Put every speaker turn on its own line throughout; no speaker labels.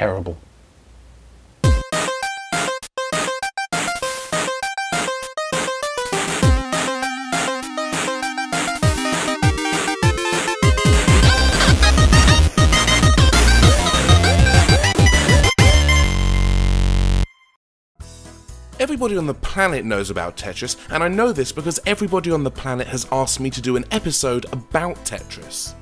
terrible.
Everybody on the planet knows about Tetris, and I know this because everybody on the planet has asked me to do an episode about Tetris.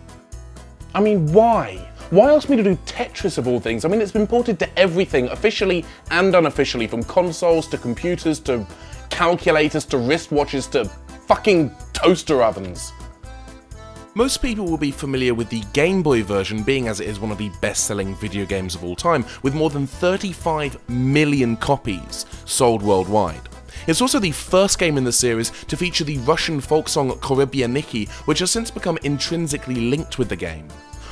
I mean, why? Why ask me to do Tetris of all things? I mean, it's been ported to everything, officially and unofficially, from consoles to computers to calculators to wristwatches to fucking toaster ovens.
Most people will be familiar with the Game Boy version, being as it is one of the best-selling video games of all time, with more than 35 million copies sold worldwide. It's also the first game in the series to feature the Russian folk song Korobyaniki, which has since become intrinsically linked with the game.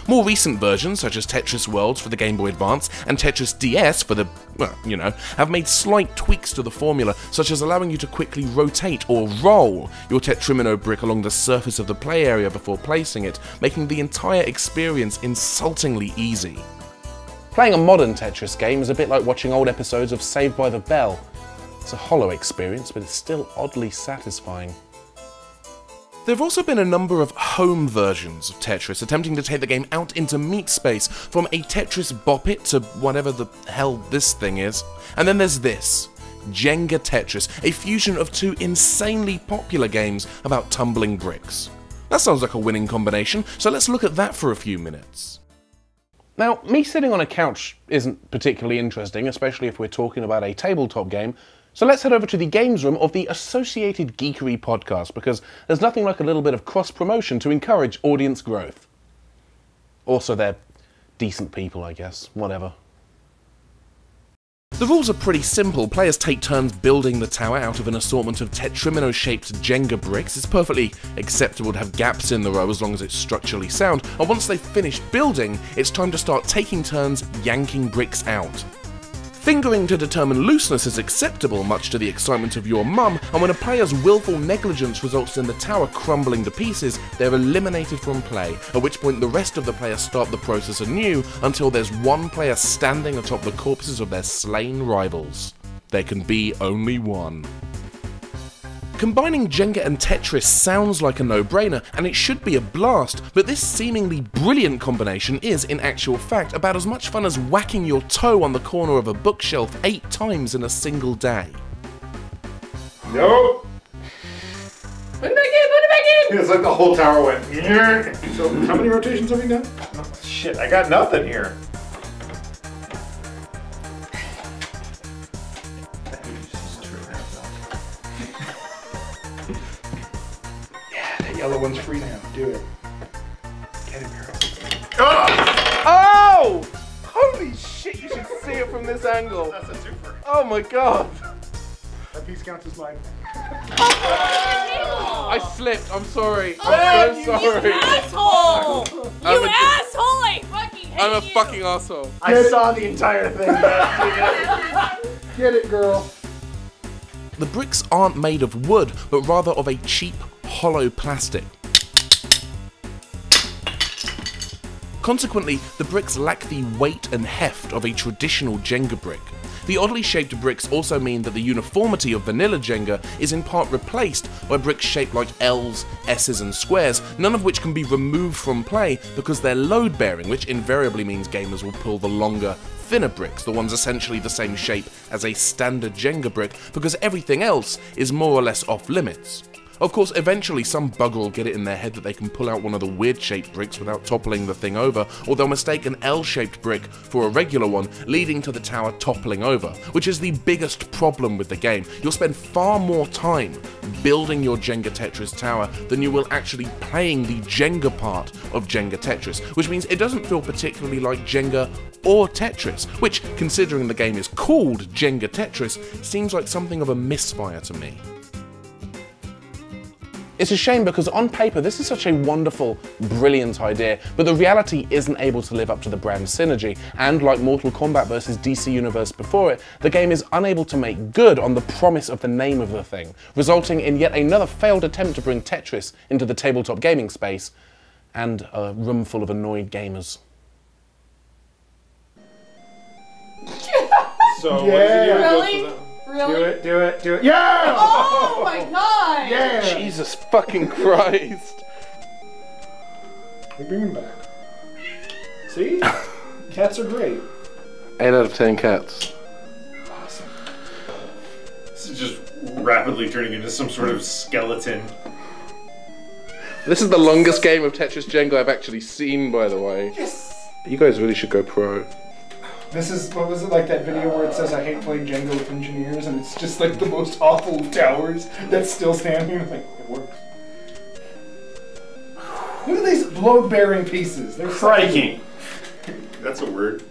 More recent versions, such as Tetris Worlds for the Game Boy Advance and Tetris DS for the, well, you know, have made slight tweaks to the formula, such as allowing you to quickly rotate or roll your Tetrimino brick along the surface of the play area before placing it, making the entire experience insultingly easy.
Playing a modern Tetris game is a bit like watching old episodes of Saved by the Bell. It's a hollow experience, but it's still oddly satisfying.
There have also been a number of home versions of Tetris attempting to take the game out into meat space, from a Tetris Bop It to whatever the hell this thing is. And then there's this, Jenga Tetris, a fusion of two insanely popular games about tumbling bricks. That sounds like a winning combination, so let's look at that for a few minutes.
Now, me sitting on a couch isn't particularly interesting, especially if we're talking about a tabletop game. So let's head over to the games room of the Associated Geekery podcast, because there's nothing like a little bit of cross-promotion to encourage audience growth. Also, they're decent people, I guess. Whatever.
The rules are pretty simple. Players take turns building the tower out of an assortment of Tetrimino-shaped Jenga bricks. It's perfectly acceptable to have gaps in the row as long as it's structurally sound, and once they've finished building, it's time to start taking turns yanking bricks out. Fingering to determine looseness is acceptable, much to the excitement of your mum, and when a player's willful negligence results in the tower crumbling to pieces, they're eliminated from play, at which point the rest of the players start the process anew until there's one player standing atop the corpses of their slain rivals. There can be only one. Combining Jenga and Tetris sounds like a no-brainer, and it should be a blast, but this seemingly brilliant combination is, in actual fact, about as much fun as whacking your toe on the corner of a bookshelf 8 times in a single day.
Nope.
Put it back in!
It's like the whole tower went. So how many rotations have we done? Oh, shit, I got nothing here. Yellow one's free now. Do it. Get it, girl.
Oh! Holy shit, you should see it from this angle.
That's a twofer.
Oh my god.
That piece counts as mine.
I slipped, I'm sorry. I'm so sorry.
You asshole! You asshole! I fucking hate you!
I'm a fucking asshole.
I saw the entire thing. Get it, girl.
The bricks aren't made of wood, but rather of a cheap, hollow plastic. Consequently, the bricks lack the weight and heft of a traditional Jenga brick. The oddly shaped bricks also mean that the uniformity of vanilla Jenga is in part replaced by bricks shaped like L's, S's and squares, none of which can be removed from play because they're load-bearing, which invariably means gamers will pull the longer, thinner bricks, the ones essentially the same shape as a standard Jenga brick, because everything else is more or less off limits. Of course, eventually some bugger will get it in their head that they can pull out one of the weird-shaped bricks without toppling the thing over, or they'll mistake an L-shaped brick for a regular one, leading to the tower toppling over, which is the biggest problem with the game. You'll spend far more time building your Jenga Tetris tower than you will actually playing the Jenga part of Jenga Tetris, which means it doesn't feel particularly like Jenga or Tetris, which, considering the game is called Jenga Tetris, seems like something of a misfire to me.
It's a shame because on paper this is such a wonderful, brilliant idea, but the reality isn't able to live up to the brand synergy, and like Mortal Kombat vs DC Universe before it, the game is unable to make good on the promise of the name of the thing, resulting in yet another failed attempt to bring Tetris into the tabletop gaming space, and a room full of annoyed gamers.
So what does he do?
Really? Really?
Do it. Yeah!
Oh my god!
Yeah!
Jesus fucking Christ.
We bring him back. See? Cats are great.
8 out of 10 cats.
Awesome. This is just rapidly turning into some sort of skeleton.
This is the longest game of Tetris Jenga I've actually seen, by the way.
Yes!
You guys really should go pro.
This is, what was it, like that video where it says I hate playing Jenga with engineers, and it's just like the most awful of towers that's still standing. Like, it works. Look at these load-bearing pieces. They're crikey. That's a word.